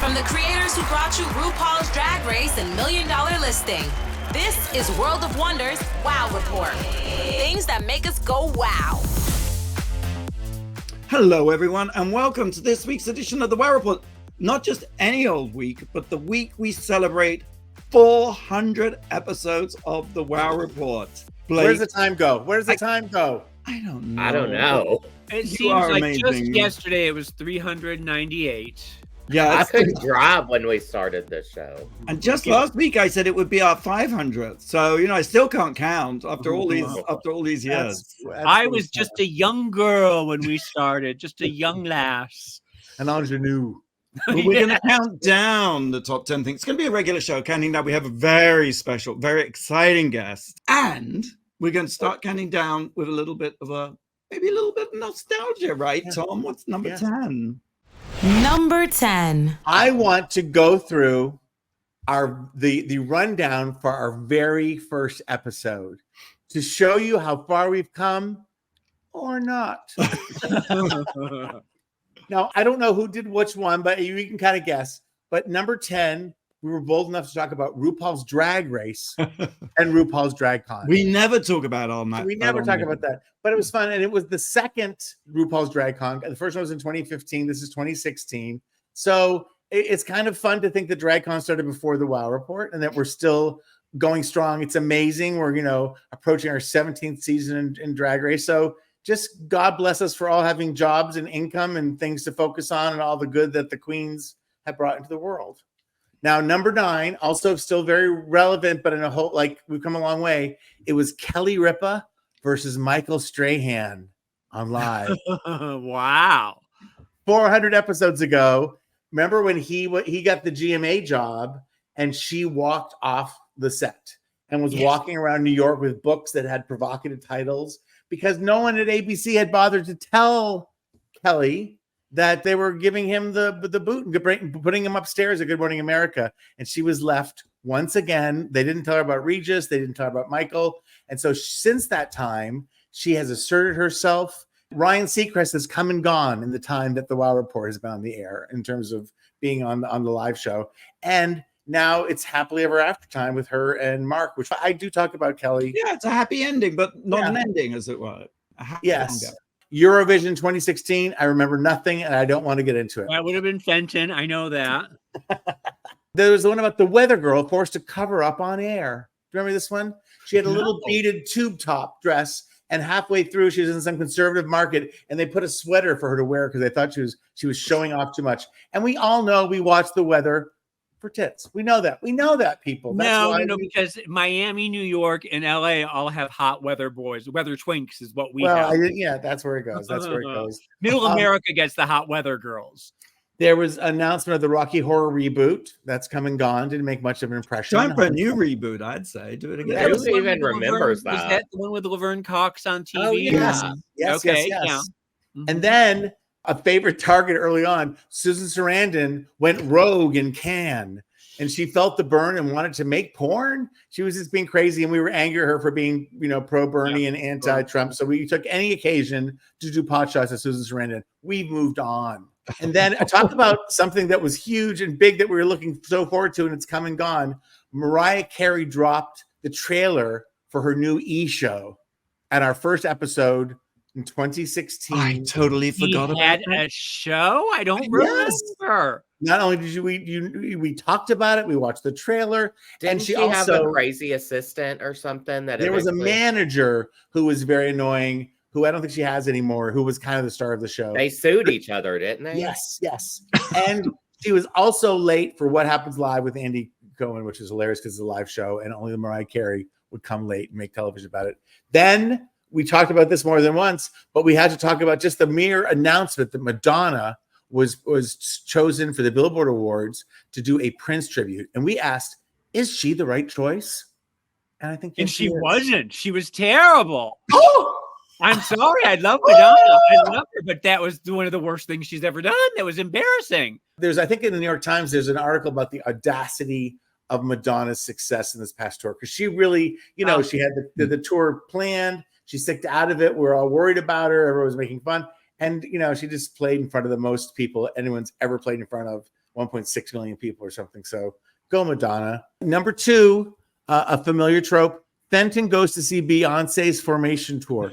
From the creators who brought you RuPaul's Drag Race and $1 Million Listing, this is World of Wonders Wow Report. Things that make us go wow. Hello, everyone, and welcome to this week's edition of the Wow Report. Not just any old week, but the week we celebrate 400 episodes of the Wow Report. Blake, where's the time go? I don't know. I don't know. It You seems are like amazing. just yesterday it was 398. Yeah, I it's, couldn't drive when we started this show. and just last week I said it would be our 500th. So I still can't count after all these years. I was just a young girl when we started, just a young lass. an ingenue. But we're going to count down the top 10 things. It's going to be a regular show counting down. We have a very special, very exciting guest, and we're going to start counting down with maybe a little bit of nostalgia, right, Tom? What's number 10? Number 10. I want to go through the rundown for our very first episode to show you how far we've come or not. Now, I don't know who did which one, but you can kind of guess. But number 10, we were bold enough to talk about RuPaul's Drag Race and RuPaul's DragCon. We never talk about all that. We never talk about that, but it was fun. And it was the second RuPaul's DragCon. The first one was in 2015. This is 2016. So it's kind of fun to think that DragCon started before the Wow Report and that we're still going strong. It's amazing. We're, approaching our 17th season in Drag Race. So just God bless us for all having jobs and income and things to focus on and all the good that the queens have brought into the world. Now, number 9, also still very relevant, but in a whole, we've come a long way. It was Kelly Ripa versus Michael Strahan on Live. Wow. 400 episodes ago. Remember when he got the GMA job and she walked off the set and was walking around New York with books that had provocative titles because no one at ABC had bothered to tell Kelly that they were giving him the boot and putting him upstairs at Good Morning America. And she was left once again. They didn't tell her about Regis. They didn't tell her about Michael. And so since that time, she has asserted herself. Ryan Seacrest has come and gone in the time that the Wow Report has been on the air in terms of being on the live show. And now it's happily ever after time with her and Mark, which I do talk about Kelly. Yeah, it's a happy ending, but not an ending, as it were. Yes. Eurovision 2016, I remember nothing, and I don't want to get into it. That would have been Fenton. I know that. There was the one about the weather girl forced to cover up on air. Do you remember this one? She had a little beaded tube top dress, and halfway through, she was in some conservative market, and they put a sweater for her to wear because they thought she was showing off too much. And we all know we watch the weather for tits. We know that. We know that, people. That's no, because Miami, New York, and LA all have hot weather boys. Weather twinks is what we have. That's where it goes. That's where it goes. Middle America gets the hot weather girls. There was an announcement of the Rocky Horror reboot. That's come and gone. Didn't make much of an impression. Time for a new reboot, I'd say. Do it again. Who even remembers that? Was that the one with Laverne Cox on TV? Oh, yes. Yes, okay, yes. yeah. And then a favorite target early on, Susan Sarandon went rogue in Cannes. And she felt the burn and wanted to make porn. She was just being crazy, and we were angry at her for being, pro-Bernie and anti-Trump. So we took any occasion to do pot shots at Susan Sarandon. We've moved on. And then I talked about something that was huge and big that we were looking so forward to, and it's come and gone. Mariah Carey dropped the trailer for her new E! Show at our first episode in 2016. I totally forgot about had that. a show? I don't remember. Not only did we talked about it, we watched the trailer. Didn't she also have a crazy assistant or something? That there was a manager who was very annoying, who I don't think she has anymore, who was kind of the star of the show. They sued each other, didn't they? Yes. And she was also late for What Happens Live with Andy Cohen, which is hilarious because it's a live show, and only Mariah Carey would come late and make television about it. Then we talked about this more than once, but we had to talk about just the mere announcement that Madonna was chosen for the Billboard Awards to do a Prince tribute. And we asked, is she the right choice? And I think she wasn't. She was terrible. Oh! I'm sorry. I love Madonna. I love her, but that was one of the worst things she's ever done. That was embarrassing. I think in the New York Times, there's an article about the audacity of Madonna's success in this past tour. Because she really, she had the tour planned. She sticked out of it. We're all worried about her. Everyone was making fun. And, she just played in front of the most people anyone's ever played in front of 1.6 million people or something. So go Madonna. Number 2, a familiar trope. Fenton goes to see Beyonce's Formation tour.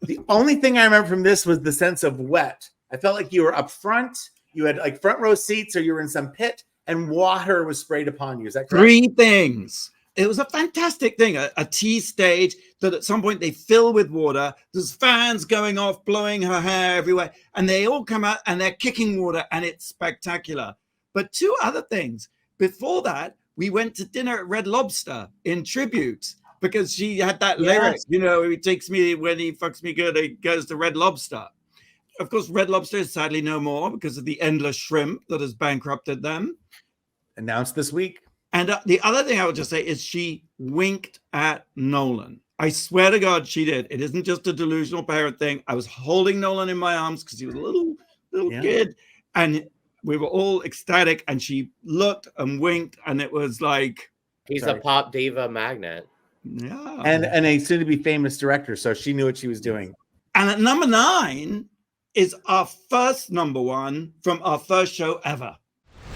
The only thing I remember from this was the sense of wet. I felt like you were up front, you had like front row seats, or you were in some pit, and water was sprayed upon you. Is that correct? 3 things. It was a fantastic thing, a tea stage that at some point they fill with water. There's fans going off, blowing her hair everywhere, and they all come out and they're kicking water, and it's spectacular. But 2 other things. Before that, we went to dinner at Red Lobster in tribute, because she had that lyric, you know, he takes me when he fucks me good, he goes to Red Lobster. Of course, Red Lobster is sadly no more because of the endless shrimp that has bankrupted them. Announced this week. And the other thing I would just say is she winked at Nolan. I swear to God, she did. It isn't just a delusional parent thing. I was holding Nolan in my arms because he was a little kid, and we were all ecstatic. And she looked and winked, and it was like he's a pop diva magnet. Yeah, and a soon-to-be famous director, so she knew what she was doing. And at number 9 is our first number 1 from our first show ever.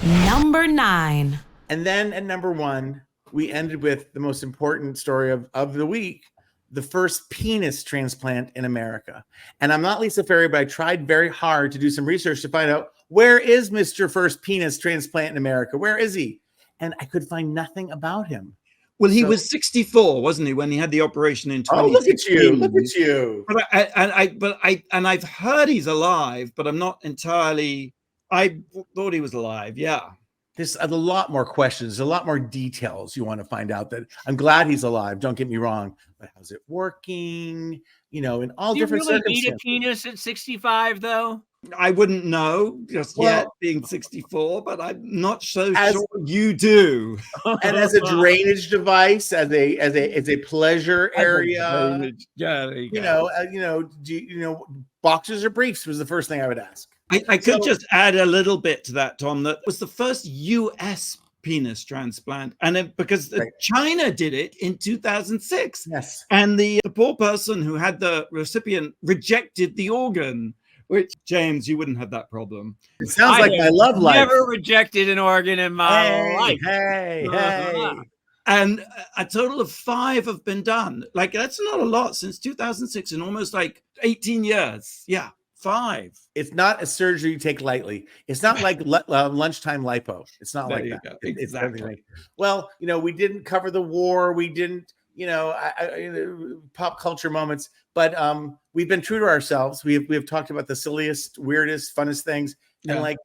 Number 9. And then at number 1, we ended with the most important story of the week, the first penis transplant in America. And I'm not Lisa Ferri, but I tried very hard to do some research to find out, where is Mr. First Penis Transplant in America? Where is he? And I could find nothing about him. Well, he was 64, wasn't he, when he had the operation in 2016? Oh, look at you! Look at you! But I've heard he's alive, but I'm not entirely. I thought he was alive. Yeah. There's a lot more questions, a lot more details you want to find out. That I'm glad he's alive. Don't get me wrong, but how's it working? You know, in all different circumstances. Do you really need a penis at 65, though? I wouldn't know just yet, being 64, but I'm not so sure you do. And as a drainage device, as a pleasure area, yeah, you know, boxers or briefs was the first thing I would ask. I could just add a little bit to that, Tom. That was the first U.S. penis transplant, and because China did it in 2006. Yes, and the poor person who had the recipient rejected the organ. Which, James, you wouldn't have that problem. It sounds like my love life. Never rejected an organ in my life. Hey. And a total of 5 have been done. Like, that's not a lot since 2006 in almost like 18 years. Yeah, 5. It's not a surgery you take lightly. It's not like lunchtime lipo. It's not like that. It's everything. Well, you know, we didn't cover the war. We didn't, you know, pop culture moments. But we've been true to ourselves. We have talked about the silliest, weirdest, funnest things. Yeah. And like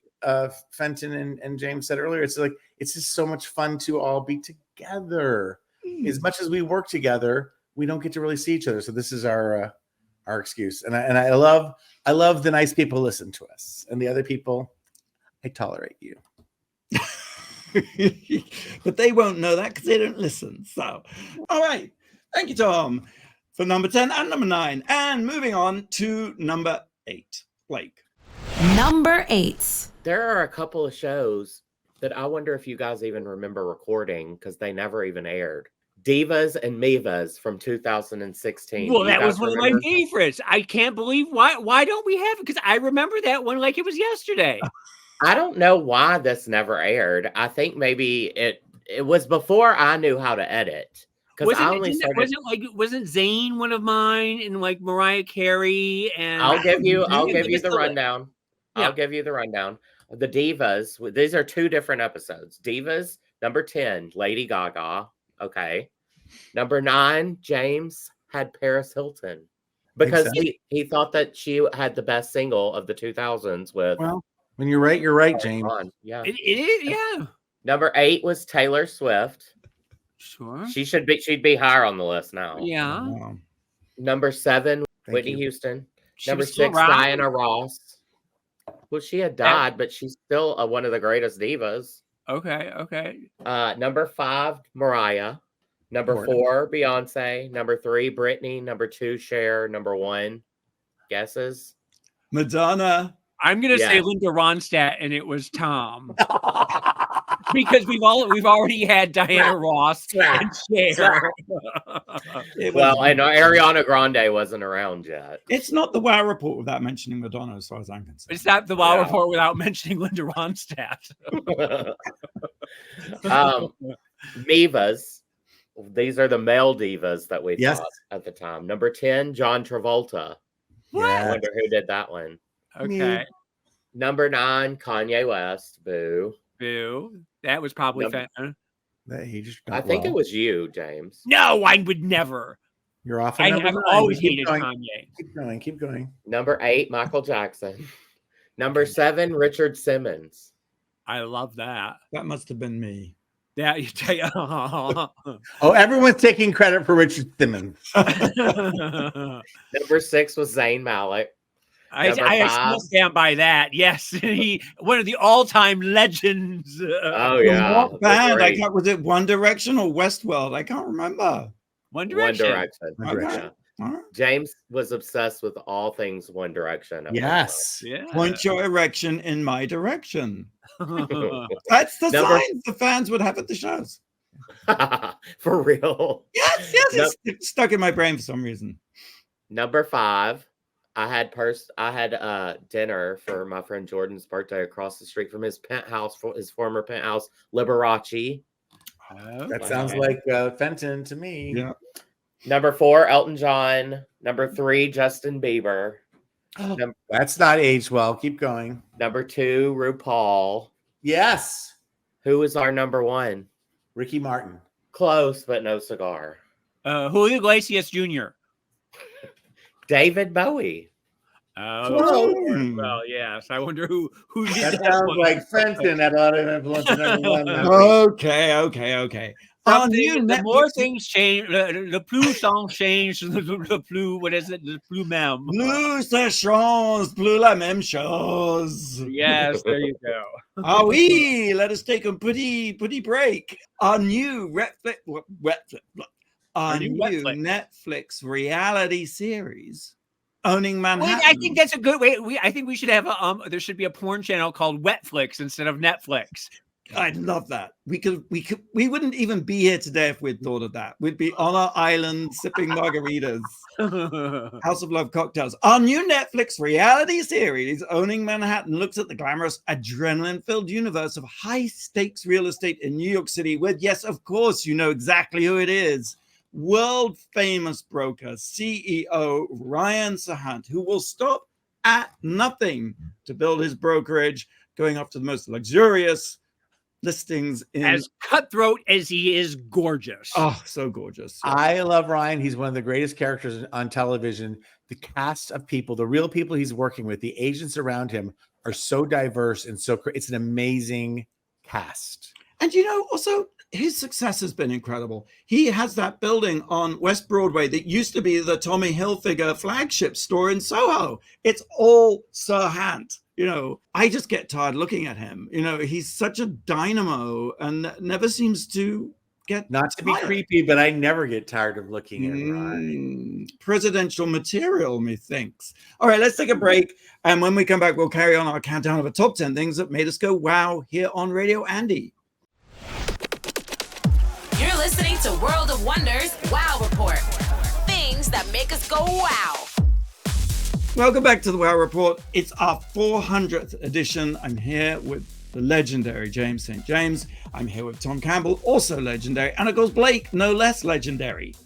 Fenton and James said earlier, it's like it's just so much fun to all be together. As much as we work together, we don't get to really see each other. So this is our excuse. And I love the nice people who listen to us. And the other people, I tolerate you. But they won't know that because they don't listen. So, all right. Thank you, Tom, for number 10 and number 9. And moving on to number 8, Blake. Number 8. There are a couple of shows that I wonder if you guys even remember recording because they never even aired. Divas and Mivas from 2016. Well, that was one of my favorites. I can't believe why don't we have it? Because I remember that one like it was yesterday. I don't know why this never aired. I think maybe it was before I knew how to edit. Because I only started. Wasn't Zayn one of mine and like Mariah Carey? And I'll give you the rundown. Yeah. I'll give you the rundown. The Divas. These are 2 different episodes. Divas, number 10, Lady Gaga. Okay. Number 9, James had Paris Hilton because he thought that she had the best single of the 2000s with. Well, when you're right, James. Yeah, it is. Yeah. Number 8 was Taylor Swift. Sure. She'd be higher on the list now. Yeah. Number 7, Whitney Houston. Number 6, Diana Ross. Well, she had died, but she's still one of the greatest divas. Okay. Number 5, Mariah. Number 4, Beyonce. Number 3, Britney. Number 2, Cher. Number 1, guesses? Madonna. I'm gonna say Linda Ronstadt, and it was Tom. because we've already had Diana Ross and Cher. Well, and Ariana Grande wasn't around yet. It's not the WoW report without mentioning Madonna, as far as I'm concerned. It's not the WoW report without mentioning Linda Ronstadt. Divas. These are the male divas that we Yes. thought at the time. Number 10, John Travolta. I wonder who did that one. Okay. Number 9, Kanye West. Boo. Boo. That was probably I think it was you, James. No, I would never. You're off. I have always hated going. Kanye. Keep going. Number 8, Michael Jackson. Number 7, Richard Simmons. I love that. That must have been me. Yeah, you tell you. Oh, everyone's taking credit for Richard Simmons. Number 6 was Zayn Malik. I still stand by that. Yes, one of the all-time legends. Oh yeah, what band? Was it One Direction or Westworld? I can't remember. One Direction. One Direction. Okay. James was obsessed with all things One Direction. Yes. Yeah. Point your erection in my direction. That's the signs the fans would have at the shows. For real. Yes, it's stuck in my brain for some reason. Number 5. I had dinner for my friend Jordan's birthday across the street from his penthouse, his former penthouse, Liberace. That sounds like Fenton to me. Yeah. Number 4, Elton John. Number 3, Justin Bieber. That's not aged well. Keep going. Number 2, RuPaul. Yes. Who was our number 1? Ricky Martin. Close, but no cigar. Julio Iglesias Jr. David Bowie. Well, yes. I wonder who did That that sounds one. like Fenton had a lot of influence on everyone. Okay. The more things change, le plus ça change, le plus, what is it? Le plus même. Plus ça change, plus la même chose. Yes, there you go. Ah oui, let us take a pretty break. Our new Netflix reality series, Owning Manhattan. I think that's a good way. I think we should have there should be a porn channel called Wetflix instead of Netflix. I'd love that. We wouldn't even be here today if we'd thought of that. We'd be on our island sipping margaritas, House of Love cocktails. Our new Netflix reality series, Owning Manhattan, looks at the glamorous, adrenaline-filled universe of high-stakes real estate in New York City with, yes, of course, you know exactly who it is. World-famous broker, CEO Ryan Sahant, who will stop at nothing to build his brokerage, going after the most luxurious listings in as cutthroat as he is gorgeous. Oh, so gorgeous. I love Ryan. He's one of the greatest characters on television. The cast of people, the real people he's working with, the agents around him are so diverse and so it's an amazing cast. And also his success has been incredible. He has that building on West Broadway that used to be the Tommy Hilfiger flagship store in Soho. It's all Sahant. I just get tired looking at him. He's such a dynamo and never seems to get not to be creepy, but I never get tired of looking at Ryan. Presidential material, methinks. All right, let's take a break. And when we come back, we'll carry on our countdown of the top 10 things that made us go wow here on Radio Andy. You're listening to World of Wonders Wow Report. Things that make us go wow. Welcome back to the Wow Report. It's our 400th edition. I'm here with the legendary James St. James. I'm here with Tom Campbell, also legendary. And of course, Blake, no less legendary.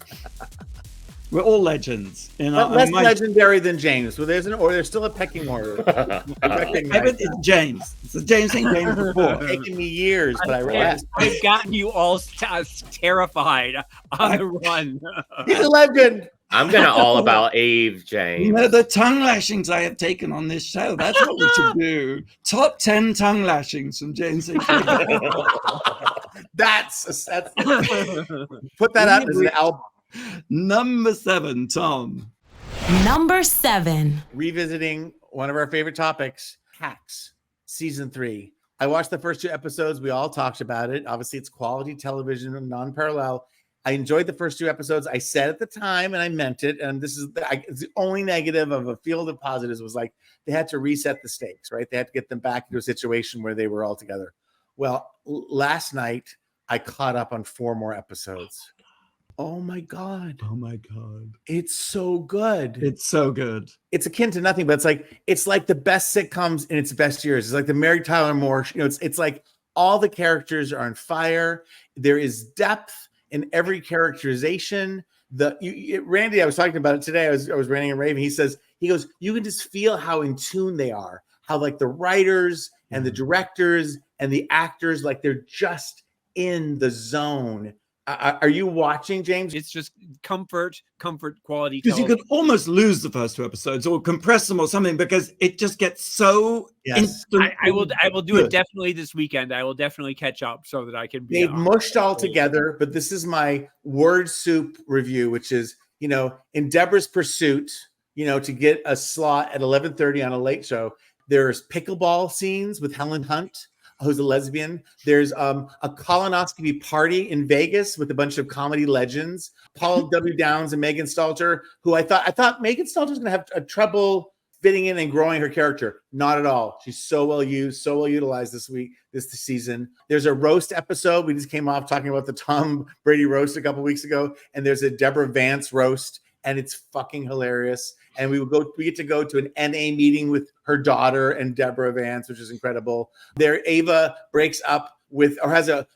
We're all legends. Less legendary than James. So there's still a pecking order. It's James. It's the James St. James report. It's taken me years, but I rest. I've gotten you all terrified on the run. He's a legend. I'm gonna all about Eve, James. The tongue lashings I have taken on this show. That's what we should do. Top 10 tongue lashings from James St. James. That's put that out as an album. Number 7, Tom. Number 7. Revisiting one of our favorite topics, Hacks, season 3. I watched the first 2 episodes. We all talked about it. Obviously, it's quality television, non-parallel. I enjoyed the first 2 episodes. I said at the time, and I meant it. And this is it's the only negative of a field of positives was like they had to reset the stakes, right? They had to get them back into a situation where they were all together. Well, last night I caught up on 4 more episodes. Oh my God. Oh my God. It's so good. It's so good. It's akin to nothing, but it's like the best sitcoms in its best years. It's like the Mary Tyler Moore, it's like all the characters are on fire. There is depth in every characterization. Randy, I was talking about it today. I was ranting and raving. He goes, you can just feel how in tune they are, how like the writers and the directors and the actors, like they're just in the zone. Are you watching, James? It's just comfort quality. Because you could almost lose the first 2 episodes or compress them or something because it just gets so. Yes. I will do it definitely this weekend. I will definitely catch up so that I can be. They've mushed all together, but this is my word soup review, which is, in Deborah's pursuit, to get a slot at 11:30 on a late show. There's pickleball scenes with Helen Hunt, who's a lesbian. There's a colonoscopy party in Vegas with a bunch of comedy legends, Paul W. Downs and Megan Stalter, who I thought Megan Stalter was going to have a trouble fitting in and growing her character. Not at all. She's so well used, so well utilized this season. There's a roast episode. We just came off talking about the Tom Brady roast a couple weeks ago, and there's a Deborah Vance roast, and it's fucking hilarious. And we get to go to an NA meeting with her daughter and Deborah Vance, which is incredible. There, Ava breaks up with, or has a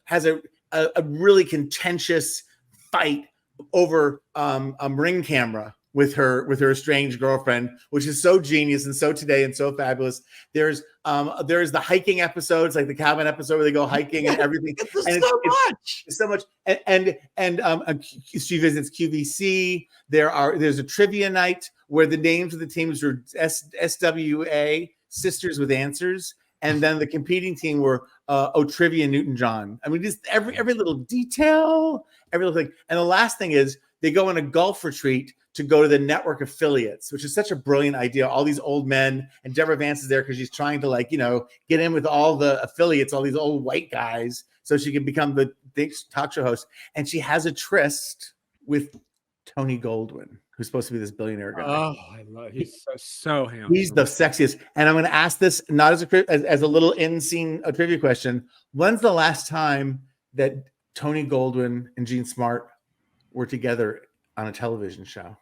really contentious fight over a Ring camera with her estranged girlfriend, which is so genius and so today and so fabulous. There's the hiking episodes, like the cabin episode where they go hiking and everything. It's so much. And she visits QVC. There's a trivia night where the names of the teams were SWA, Sisters with Answers, and then the competing team were Trivia Newton John. I mean, just every little detail, every little thing. And the last thing is they go on a golf retreat to go to the network affiliates, which is such a brilliant idea. All these old men, and Deborah Vance is there because she's trying to get in with all the affiliates, all these old white guys, so she can become the talk show host. And she has a tryst with Tony Goldwyn, who's supposed to be this billionaire guy. Oh, I love him. He's so handsome. He's the sexiest. And I'm going to ask this not as a little in-scene trivia question. When's the last time that Tony Goldwyn and Jean Smart were together on a television show?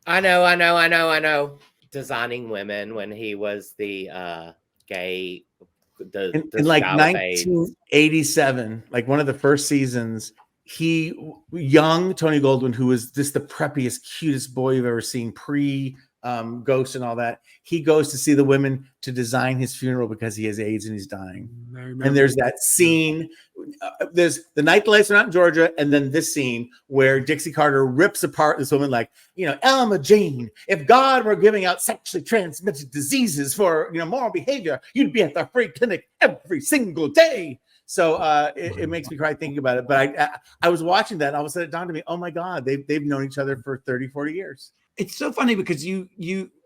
I know. Designing Women, when he was the gay, in like 1987, like one of the first seasons. Young Tony Goldwyn, who was just the preppiest, cutest boy you've ever seen, Ghost and all that. He goes to see the women to design his funeral because he has AIDS and he's dying. And there's that scene. There's the night the lights are not in Georgia, and then this scene where Dixie Carter rips apart this woman like, Elma Jane, if God were giving out sexually transmitted diseases for moral behavior, you'd be at the free clinic every single day. So it makes me cry thinking about it. But I was watching that, and all of a sudden it dawned on me, oh my God, they've known each other for 30, 40 years. It's so funny because you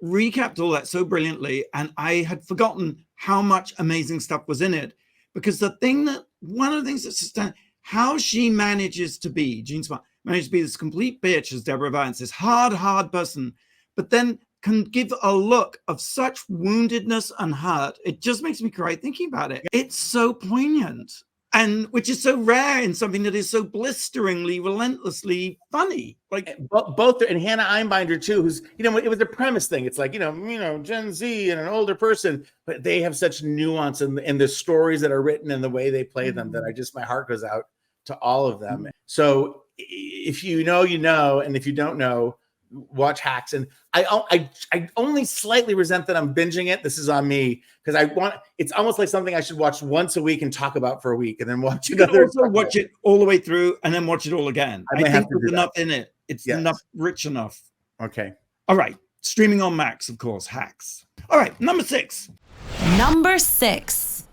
recapped all that so brilliantly, and I had forgotten how much amazing stuff was in it. Because one of the things that's just how she manages to be, Jean Smart managed to be this complete bitch as Deborah Vance, this hard person, but then can give a look of such woundedness and hurt. It just makes me cry thinking about it. It's so poignant, and which is so rare in something that is so blisteringly, relentlessly funny. Like both, and Hannah Einbinder too, who's it was a premise thing. It's like Gen Z and an older person, but they have such nuance in the stories that are written and the way they play them that my heart goes out to all of them. So if you know, and if you don't know, watch Hacks. And I only slightly resent that I'm binging it. This is on me because it's almost like something I should watch once a week and talk about for a week, and then watch it. Also watch it all the way through and then watch it all again. I think there's enough in it. It's rich enough. Okay. All right. Streaming on Max, of course. Hacks. All right. Number 6.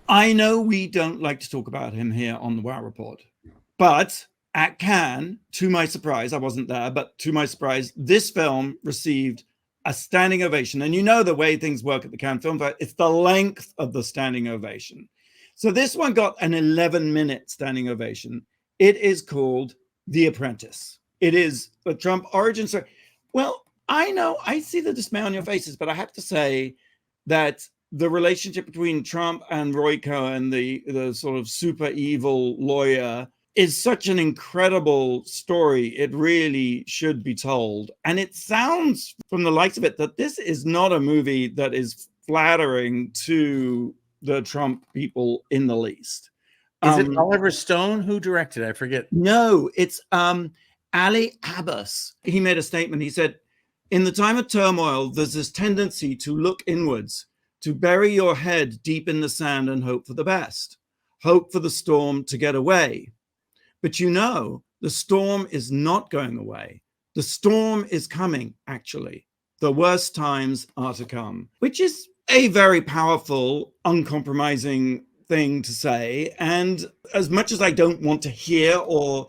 I know we don't like to talk about him here on the Wow Report, but at Cannes, to my surprise, I wasn't there, but to my surprise, this film received a standing ovation. And the way things work at the Cannes Film Festival, it's the length of the standing ovation. So this one got an 11-minute standing ovation. It is called The Apprentice. It is a Trump origin story. Well, I know, I see the dismay on your faces, but I have to say that the relationship between Trump and Roy Cohn, the sort of super evil lawyer, is such an incredible story. It really should be told. And it sounds from the likes of it that this is not a movie that is flattering to the Trump people in the least. Is it Oliver Stone who directed? I forget. No, it's Ali Abbas. He made a statement. He said, in the time of turmoil, there's this tendency to look inwards, to bury your head deep in the sand and hope for the best, hope for the storm to get away. But you know, the storm is not going away. The storm is coming, actually. The worst times are to come, which is a very powerful, uncompromising thing to say. And as much as I don't want to hear or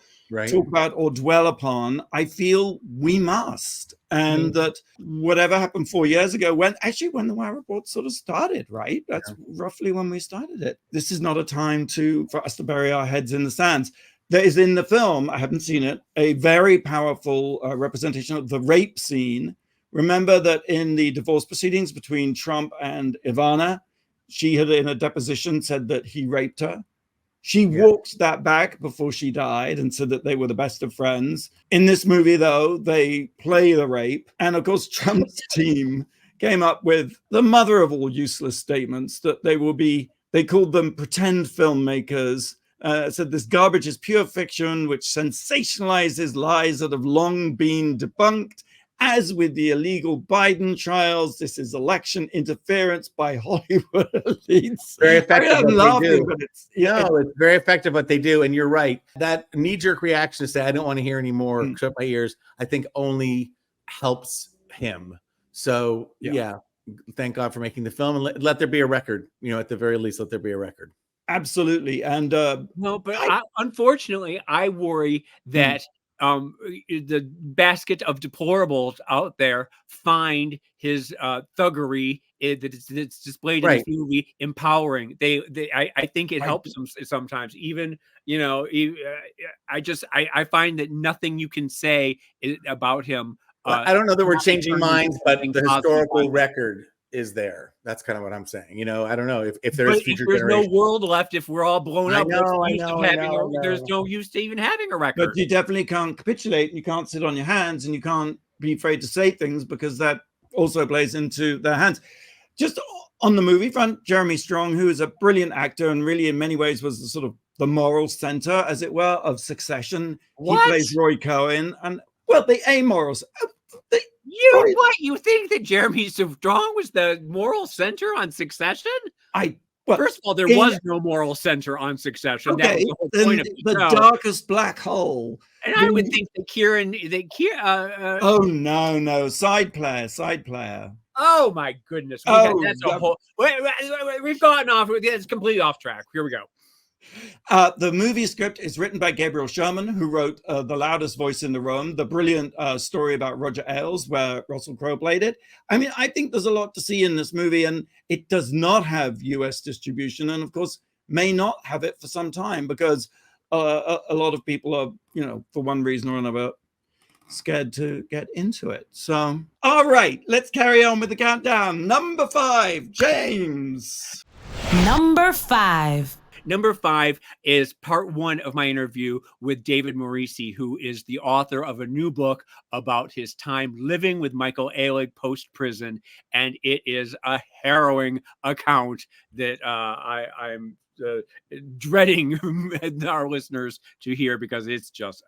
talk about or dwell upon, I feel we must. And that whatever happened 4 years ago, when the Wow Report sort of started, right? That's roughly when we started it. This is not a time for us to bury our heads in the sands. There is in the film, I haven't seen it, a very powerful representation of the rape scene. Remember that in the divorce proceedings between Trump and Ivana, she had in a deposition said that he raped her. She walked that back before she died and said that they were the best of friends. In this movie, though, they play the rape. And of course, Trump's team came up with the mother of all useless statements that they called them pretend filmmakers. Said this garbage is pure fiction, which sensationalizes lies that have long been debunked. As with the illegal Biden trials, this is election interference by Hollywood elites. Very effective. I'm laughing, but it's very effective what they do. And you're right. That knee-jerk reaction to say, I don't want to hear any more, shut my ears, I think only helps him. So thank God for making the film, and let there be a record. At the very least, let there be a record. Absolutely. And no, but unfortunately, I worry that the basket of deplorables out there find his thuggery that's displayed in this movie empowering. I think it helps them sometimes. Even I find that nothing you can say about him. I don't know that we're changing minds, but the historical record is there. That's kind of what I'm saying. I don't know if there's future there's generations. no world left if we're all blown up. There's no use to even having a record. But you definitely can't capitulate. You can't sit on your hands, and you can't be afraid to say things, because that also plays into their hands. Just on the movie front, Jeremy Strong, who is a brilliant actor and really in many ways was the sort of the moral center, as it were, of Succession. What? He plays Roy Cohn, and the amoral. You think that Jeremy Strong was the moral center on Succession? First of all, there was no moral center on Succession. Okay, that was the whole point of the darkest black hole. And I would think that Kieran. Oh no, side player. Oh my goodness! We've gotten off. It's completely off track. Here we go. The movie script is written by Gabriel Sherman, who wrote The Loudest Voice in the Room, the brilliant story about Roger Ailes, where Russell Crowe played it. I mean, I think there's a lot to see in this movie, and it does not have US distribution, and of course, may not have it for some time, because a lot of people are, for one reason or another, scared to get into it. So, all right, let's carry on with the countdown. Number 5, James. Number 5. Number 5 is part 1 of my interview with David Maurici, who is the author of a new book about his time living with Michael Alig post-prison. And it is a harrowing account that I'm dreading our listeners to hear, because it is just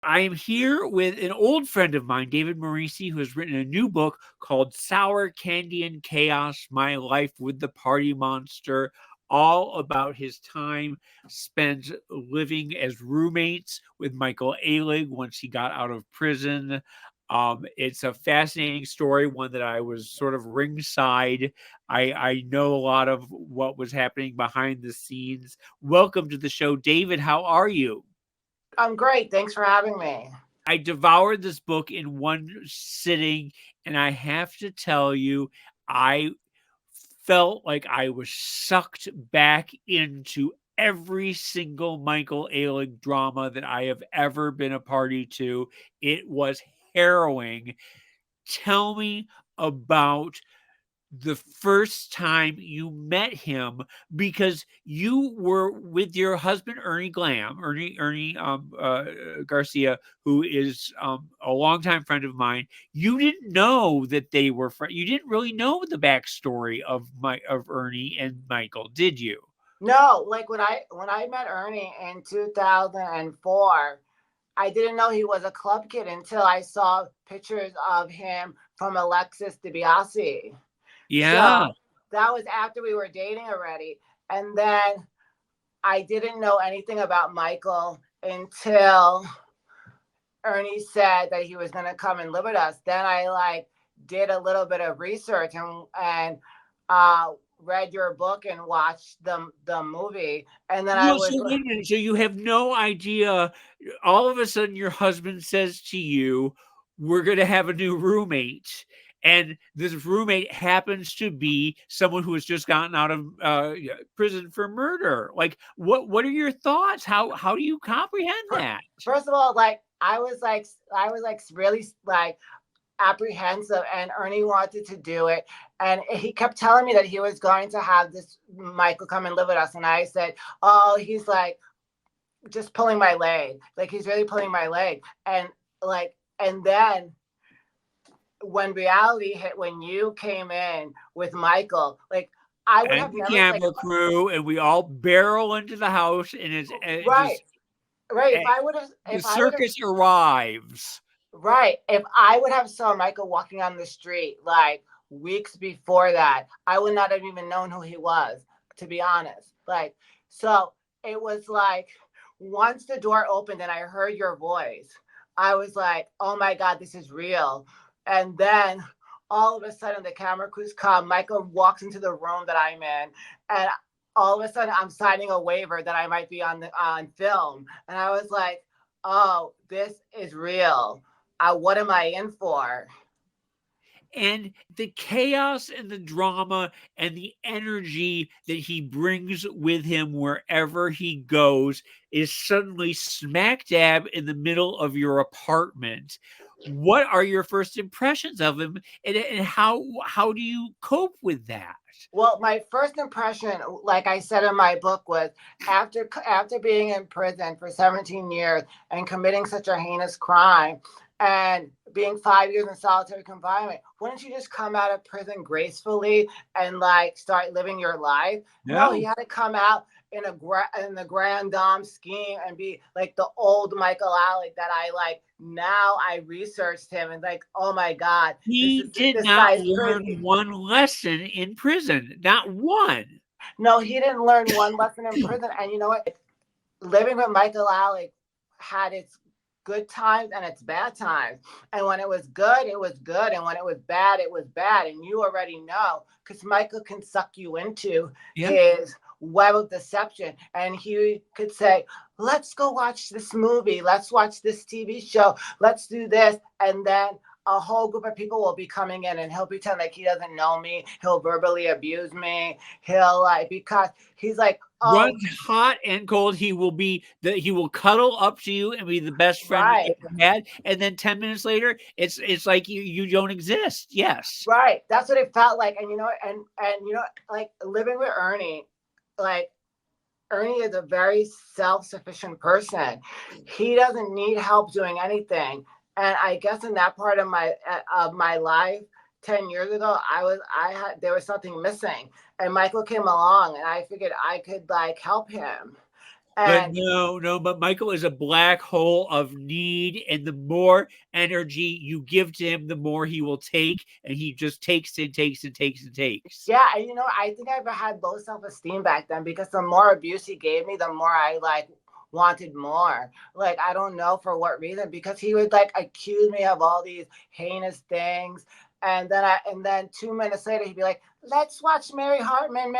I am here with an old friend of mine, David Maurici, who has written a new book called Sour Candy and Chaos, My Life with the Party Monster, all about his time spent living as roommates with Michael Alig once he got out of prison. It's a fascinating story, one that I was sort of ringside. I know a lot of what was happening behind the scenes. Welcome to the show, David. How are you? I'm great. Thanks for having me. I devoured this book in one sitting, and I have to tell you, I felt like I was sucked back into every single Michael Alig drama that I have ever been a party to. It was harrowing. tell me about the first time you met him, because you were with your husband Ernie Garcia, who is a longtime friend of mine. You didn't know that they were friends. You didn't really know the backstory of Ernie and Michael, did you? No, like when I met Ernie in 2004, I didn't know he was a club kid until I saw pictures of him from Alexis DiBiase. Yeah. So that was after we were dating already. And then I didn't know anything about Michael until Ernie said that he was going to come and live with us. Then I did a little bit of research and read your book and watched the movie. And then so you have no idea. All of a sudden your husband says to you, we're going to have a new roommate. And this roommate happens to be someone who has just gotten out of prison for murder. Like, what are your thoughts? How do you comprehend that? First of all, I was really apprehensive, and Ernie wanted to do it, and he kept telling me that he was going to have this Michael come and live with us, and I said, oh, he's just pulling my leg, he's really pulling my leg, and then when reality hit, when you came in with Michael, I would have never, camera crew, and we all barrel into the house, and it's right. If I would have, the circus arrives. Right. If I would have saw Michael walking on the street weeks before that, I would not have even known who he was, to be honest. So it was once the door opened and I heard your voice, I was like, oh my God, this is real. And then all of a sudden the camera crews come, Michael walks into the room that I'm in, and all of a sudden I'm signing a waiver that I might be on film. And I was like, oh, this is real. What am I in for? And the chaos and the drama and the energy that he brings with him wherever he goes is suddenly smack dab in the middle of your apartment. What are your first impressions of him, and how do you cope with that? Well, my first impression, like I said in my book, was after being in prison for 17 years and committing such a heinous crime and being 5 years in solitary confinement, wouldn't you just come out of prison gracefully and start living your life? No, he had to come out in the grand dame scheme and be the old Michael Alec that now I researched him and oh my God, he did not learn one lesson in prison, not one. No, he didn't learn one lesson in prison. And you know what? Living with Michael Alec had its good times and its bad times. And when it was good, it was good. And when it was bad, it was bad. And you already know, because Michael can suck you into his web of deception. And he could say, let's go watch this movie. Let's watch this TV show. Let's do this. And then a whole group of people will be coming in and he'll pretend like he doesn't know me. He'll verbally abuse me. He'll because he's runs hot and cold. He will cuddle up to you and be the best friend you ever had. And then 10 minutes later, it's like you don't exist. Yes. Right. That's what it felt like. And living with Ernie, Ernie is a very self-sufficient person. He doesn't need help doing anything. And I guess in that part of my life, 10 years ago, there was something missing, and Michael came along, and I figured I could help him. But but Michael is a black hole of need, and the more energy you give to him, the more he will take, and he just takes and takes and takes and takes. Yeah, and I think I had low self-esteem back then, because the more abuse he gave me, the more I wanted more. I don't know for what reason, because he would accuse me of all these heinous things. And then 2 minutes later, he'd be like, let's watch Mary Hartman.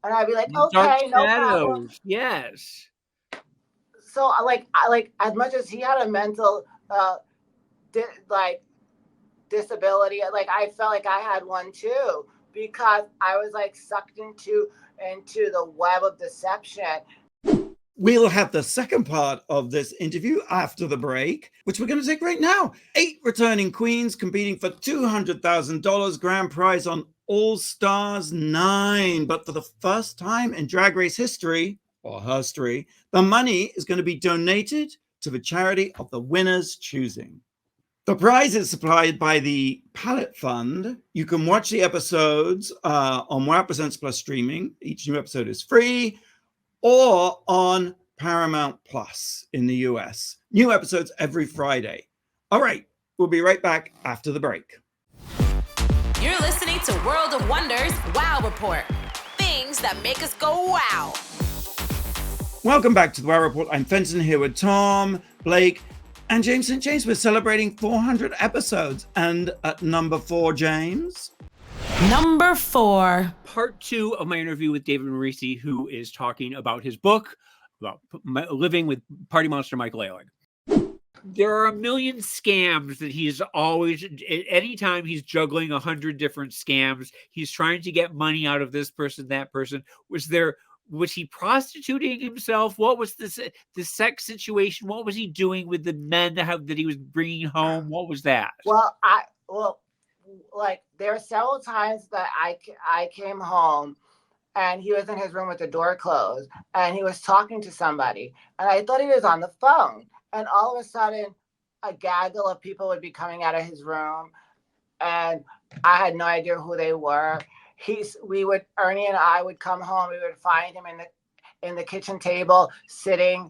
And I'd be like, okay, no problem. Yes. So as much as he had a mental disability, I felt like I had one too, because I was sucked into the web of deception. We'll have the second part of this interview after the break, which we're going to take right now. 8 returning queens competing for $200,000 grand prize on All Stars 9. But for the first time in Drag Race history, or herstory, the money is going to be donated to the charity of the winner's choosing. The prize is supplied by the Palette Fund. You can watch the episodes on Wow Presents Plus streaming. Each new episode is free. Or on Paramount Plus in the US. New episodes every Friday. All right, we'll be right back after the break. You're listening to World of Wonders Wow Report. Things that make us go wow. Welcome back to the Wow Report. I'm Fenton here with Tom, Blake, and James St. James. We're celebrating 400 episodes. And at number 4, James? Number 4. Part 2 of my interview with David Maurici, who is talking about his book, about living with party monster Michael Ehrlich. There are a million scams that he's always, anytime he's juggling 100 different scams, he's trying to get money out of this person, that person. Was he prostituting himself? What was the sex situation? What was he doing with the men that he was bringing home? What was that? Like there were several times that I came home and he was in his room with the door closed and he was talking to somebody and I thought he was on the phone, and all of a sudden a gaggle of people would be coming out of his room and I had no idea who they were. Ernie and I would come home, we would find him in the kitchen table sitting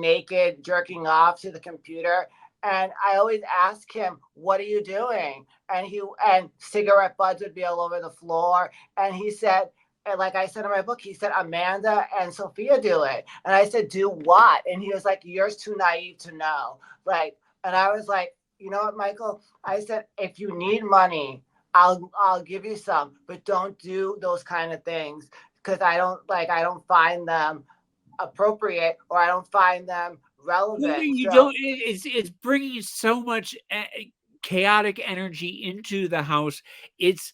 naked, jerking off to the computer. And I always ask him, what are you doing? And cigarette butts would be all over the floor. And he said, and like I said in my book, he said, Amanda and Sophia do it. And I said, do what? And he was like, you're too naive to know. And I was like, you know what, Michael? I said, if you need money, I'll give you some, but don't do those kind of things because I don't find them appropriate or I don't find them relevant. It's bringing so much chaotic energy into the house. It's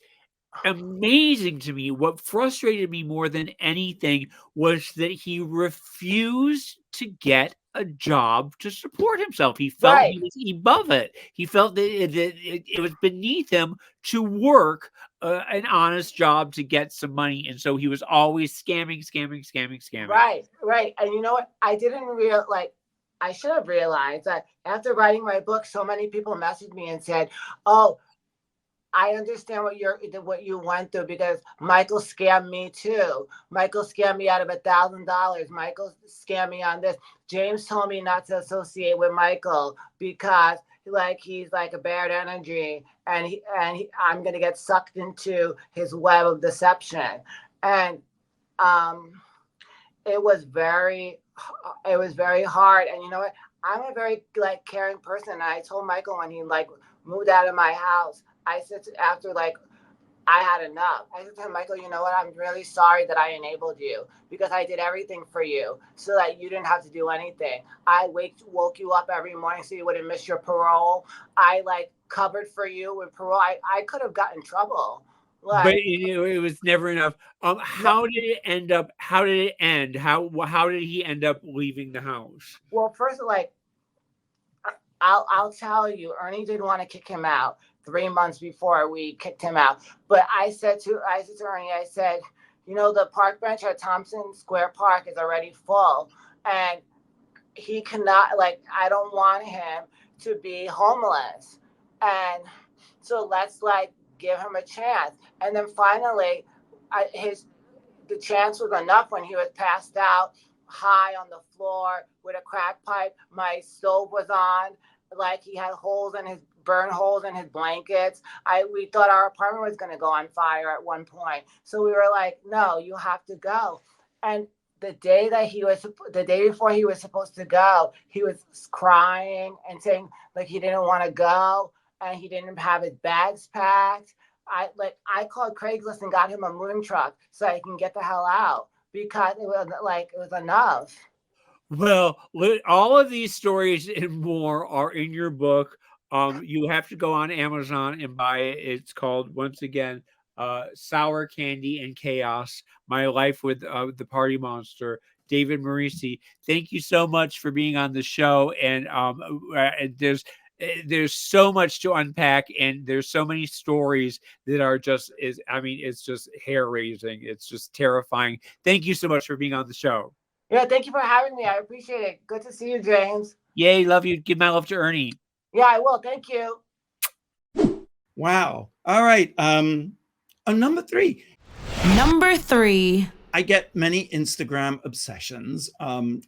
amazing to me. What frustrated me more than anything was that he refused to get a job to support himself. He felt he was above it. He felt that it was beneath him to work an honest job to get some money. And so he was always scamming. Right. And you know what? I should have realized that after writing my book, so many people messaged me and said, oh, I understand what you went through because Michael scammed me too. Michael scammed me out of $1,000. Michael scammed me on this. James told me not to associate with Michael because he's like a bad energy and I'm going to get sucked into his web of deception. And it was very hard. And you know what? I'm a very caring person. And I told Michael when he moved out of my house, I said after I had enough. I said to him, Michael, you know what? I'm really sorry that I enabled you because I did everything for you so that you didn't have to do anything. I woke you up every morning so you wouldn't miss your parole. I covered for you with parole. I could have gotten in trouble. But it was never enough. How did it end up? How did it end? How did he end up leaving the house? Well, first, I'll tell you, Ernie didn't want to kick him out 3 months before we kicked him out. But I said to Ernie, I said, you know, the park bench at Thompson Square Park is already full, and he cannot. I don't want him to be homeless, and so let's give him a chance. And then finally, the chance was enough when he was passed out, high on the floor with a crack pipe. My stove was on, he had burn holes in his blankets. We thought our apartment was going to go on fire at one point. So we were like, no, you have to go. And the day before he was supposed to go, he was crying and saying he didn't want to go and he didn't have his bags packed. I called Craigslist and got him a moving truck so he can get the hell out because it was enough. Well, all of these stories and more are in your book. You have to go on Amazon and buy it. It's called, once again, Sour Candy and Chaos, My Life with the Party Monster. David Maurici. Thank you so much for being on the show. And there's so much to unpack, and there's so many stories that are it's just hair raising. It's just terrifying. Thank you so much for being on the show. Yeah, thank you for having me. I appreciate it. Good to see you, James. Yay, love you. Give my love to Ernie. Yeah, I will. Thank you. Wow. All right. Number 3. Number 3. I get many Instagram obsessions,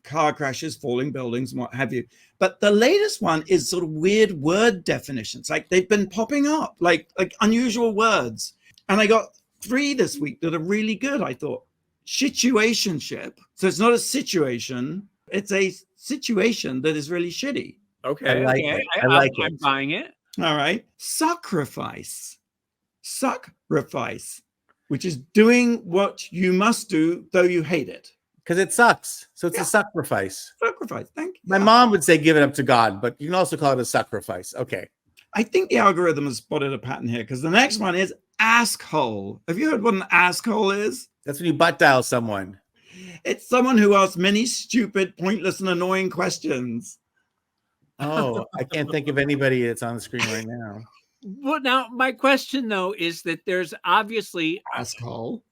car crashes, falling buildings, and what have you. But the latest one is sort of weird word definitions. Like they've been popping up, like unusual words. And I got 3 this week that are really good, I thought. Shituationship. So it's not a situation. It's a situation that is really shitty. Okay. I like it. I like it. I'm buying it. All right. Suckrifice. Suckrifice, which is doing what you must do, though you hate it. Because it sucks. So it's a sacrifice. Suckrifice. Thank you. My mom would say give it up to God, but you can also call it a sacrifice. Okay. I think the algorithm has spotted a pattern here because the next one is Askhole. Have you heard what an asshole is? That's when you butt dial someone. It's someone who asks many stupid, pointless, and annoying questions. Oh, I can't think of anybody that's on the screen right now. Well, now my question though is that there's obviously Askhole.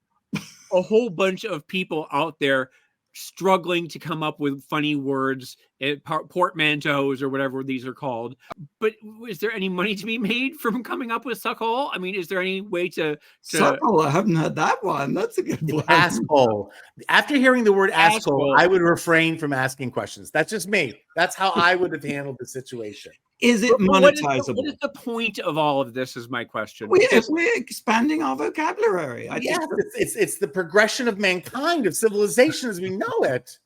a whole bunch of people out there struggling to come up with funny words, portmanteaus or whatever these are called. But is there any money to be made from coming up with Suckrifice? I mean, is there any way to Suckrifice? I haven't heard that one. That's a good one. Askhole. After hearing the word asshole, I would refrain from asking questions. That's just me. That's how I would have handled the situation. Is it monetizable? What is the point of all of this is my question. We're expanding our vocabulary. Yes, it's the progression of mankind, of civilization as we know it.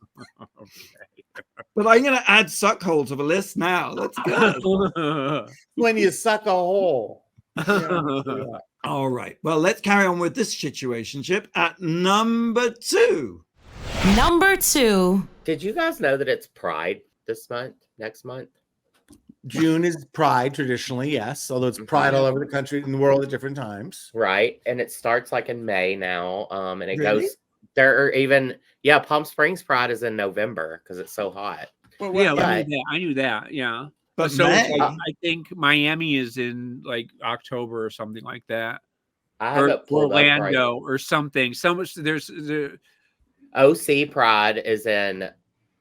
But I'm going to add suckhole to the list now. That's good. When you suck a hole. Yeah. All right. Well, let's carry on with this situationship at number 2. Number 2. Did you guys know that it's Pride this month, next month? June is Pride traditionally, yes. Although it's Pride all over the country and the world at different times. Right. And it starts like in May now. And it Really? goes there are even Palm Springs Pride is in November because it's so hot. Well, Yeah, But- I knew that. Yeah. but So May- I think Miami is in like October or something like that. I have Or it pulled up right. Orlando or something. So much there's OC Pride is in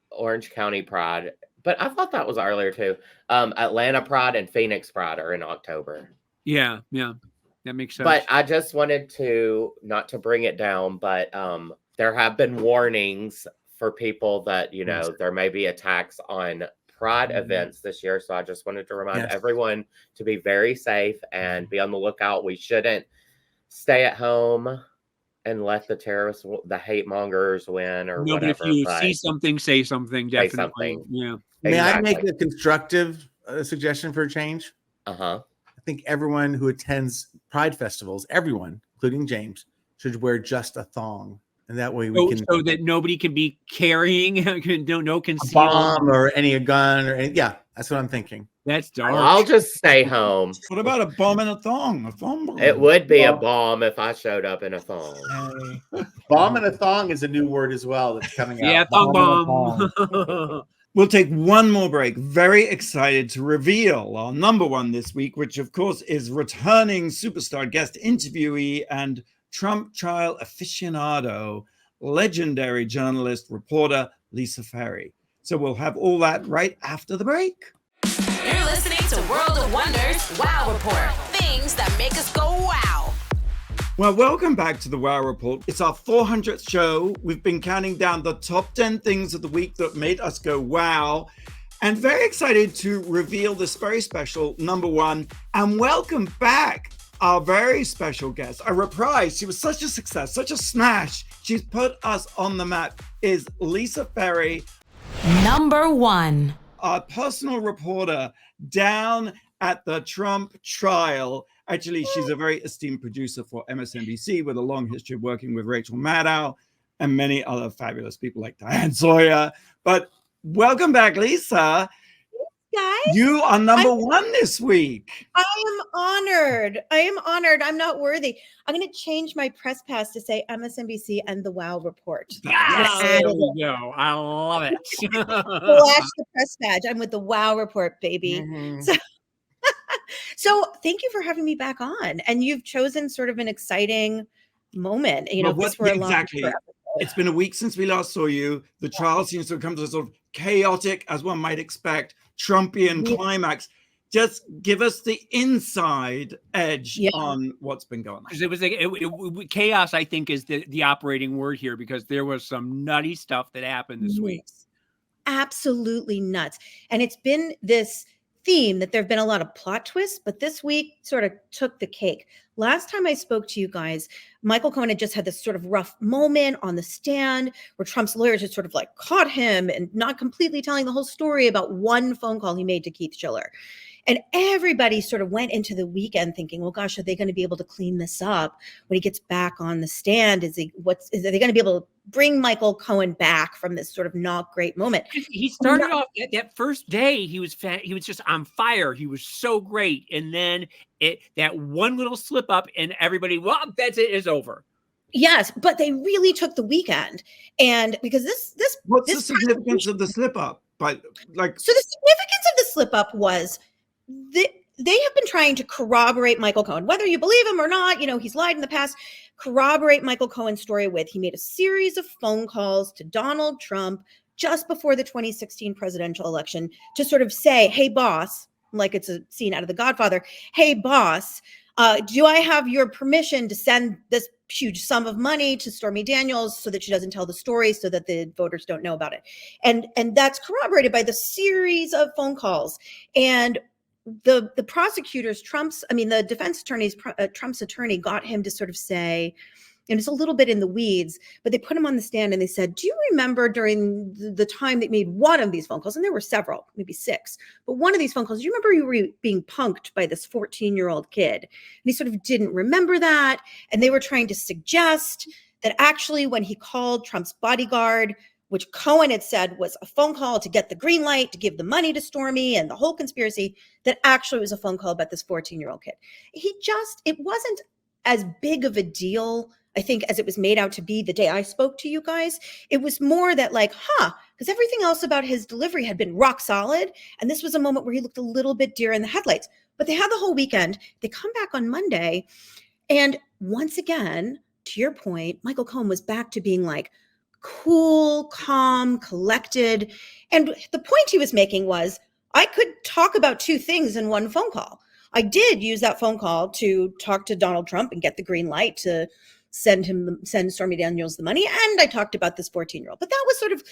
Orange County Pride, but I thought that was earlier too. Atlanta Pride and Phoenix Pride are in October. yeah. That makes sense. But I just wanted to not to bring it down, but there have been warnings for people that there may be attacks on Pride events this year. So I just wanted to remind everyone to be very safe and be on the lookout. We shouldn't stay at home and let the terrorists, the hate mongers win or no, whatever. but if you but see something, say something. Definitely. something. Yeah. May I Exactly. make a constructive suggestion for a change? Uh-huh. I think everyone who attends Pride festivals, everyone, including James, should wear just a thong. And that way we can so that nobody can be carrying no a concealed bomb or a gun or any, yeah, that's what I'm thinking. That's dark. I'll just stay home. what about a bomb in a thong? A thong bomb. It would be a bomb if I showed up in a thong. Bomb and a thong is a new word as well that's coming out. Yeah, thong and a thong. bomb. We'll take one more break. Very excited to reveal our number 1 this week, which of course is returning superstar guest interviewee and Trump trial aficionado, legendary journalist, reporter, Lisa Ferri. So we'll have all that right after the break. You're listening to World of Wonders Wow Report. Things that make us go wow. Well, welcome back to the Wow Report. It's our 400th show. We've been counting down the top 10 things of the week that made us go wow. And very excited to reveal this very special number 1. And welcome back our very special guest, a reprise. She was such a success, such a smash. She's put us on the map, is Lisa Ferri, Number 1. our personal reporter down at the Trump trial. Actually, she's a very esteemed producer for MSNBC with a long history of working with Rachel Maddow and many other fabulous people like Diane Sawyer. But welcome back, Lisa. guys. You are number one this week. I am honored. I'm not worthy. I'm going to change my press pass to say MSNBC and the Wow Report. There we go. I love it. Flash the press badge. I'm with the Wow Report, baby. So thank you for having me back on. And you've chosen sort of an exciting moment. Exactly. It's been a week since we last saw you. The trial seems to have come to a sort of chaotic, as one might expect, Trumpian climax. Just give us the inside edge on what's been going on. Because it was like chaos, I think, is the operating word here, because there was some nutty stuff that happened this week. Absolutely nuts. And it's been this theme that there have been a lot of plot twists, but this week sort of took the cake. Last time I spoke to you guys, Michael Cohen had just had this sort of rough moment on the stand where Trump's lawyers had sort of like caught him and not completely telling the whole story about one phone call he made to Keith Schiller. And everybody sort of went into the weekend thinking, well, gosh, are they going to be able to clean this up when he gets back on the stand? Are they going to be able to bring Michael Cohen back from this sort of not great moment? He started off that first day. He was just on fire. He was so great. And then that one little slip up and everybody, well, that's it, is over. Yes, but they really took the weekend. And because what's the significance of the slip up? So the significance of the slip up was they have been trying to corroborate Michael Cohen, whether you believe him or not. He's lied in the past. Corroborate Michael Cohen's story he made a series of phone calls to Donald Trump just before the 2016 presidential election to sort of say, hey, boss, like it's a scene out of The Godfather. Hey, boss, do I have your permission to send this huge sum of money to Stormy Daniels so that she doesn't tell the story, so that the voters don't know about it? And that's corroborated by the series of phone calls. And the prosecutors, the defense attorneys, Trump's attorney got him to sort of say, and it's a little bit in the weeds, but they put him on the stand and they said, do you remember during the time that made one of these phone calls, and there were several, maybe 6, but one of these phone calls, do you remember you were being punked by this 14-year-old kid? And he sort of didn't remember that. And they were trying to suggest that actually when he called Trump's bodyguard, which Cohen had said was a phone call to get the green light, to give the money to Stormy and the whole conspiracy, that actually was a phone call about this 14-year-old kid. It wasn't as big of a deal, I think, as it was made out to be the day I spoke to you guys. It was more that because everything else about his delivery had been rock solid. And this was a moment where he looked a little bit deer in the headlights. But they had the whole weekend. They come back on Monday. And once again, to your point, Michael Cohen was back to being like, cool, calm, collected. And the point he was making was, I could talk about 2 things in one phone call. I did use that phone call to talk to Donald Trump and get the green light to send Stormy Daniels the money. And I talked about this 14-year-old. But that was sort of,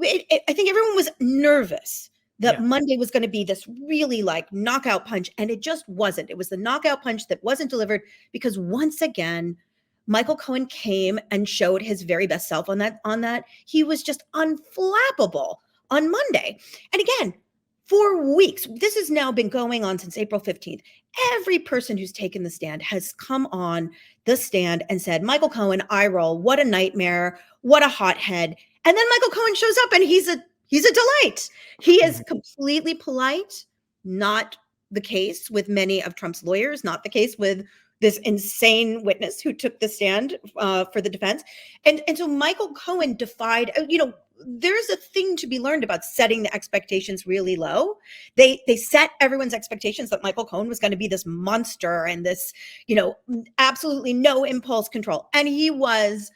I think everyone was nervous that Monday was going to be this really like knockout punch. And it just wasn't. It was the knockout punch that wasn't delivered because once again, Michael Cohen came and showed his very best self on that. He was just unflappable on Monday. And again, for weeks, this has now been going on since April 15th. Every person who's taken the stand has come on the stand and said, Michael Cohen, eye roll, what a nightmare, what a hothead. And then Michael Cohen shows up and he's a delight. He is completely polite, not the case with many of Trump's lawyers, not the case with this insane witness who took the stand for the defense. And so Michael Cohen defied, there's a thing to be learned about setting the expectations really low. They set everyone's expectations that Michael Cohen was going to be this monster and this, absolutely no impulse control. And he was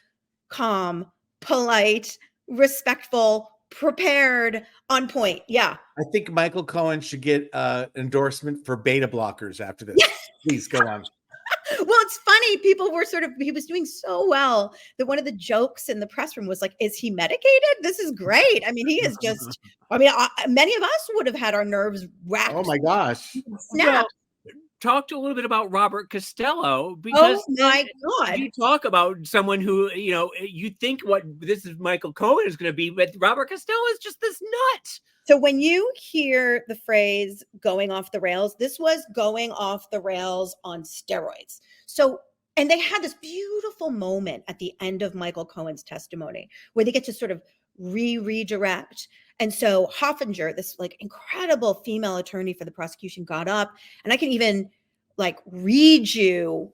calm, polite, respectful, prepared, on point. Yeah. I think Michael Cohen should get endorsement for beta blockers after this. Please go on. Well, it's funny. People were he was doing so well that one of the jokes in the press room was like, is he medicated? This is great. I mean, he is just, many of us would have had our nerves wrapped. Oh my gosh. Snap. Talked a little bit about Robert Costello, because my God, you talk about someone who, you think what this is Michael Cohen is going to be, but Robert Costello is just this nut. So when you hear the phrase going off the rails, this was going off the rails on steroids. So, and they had this beautiful moment at the end of Michael Cohen's testimony where they get to sort of redirect And so Hoffinger, this like incredible female attorney for the prosecution, got up, and I can even like read you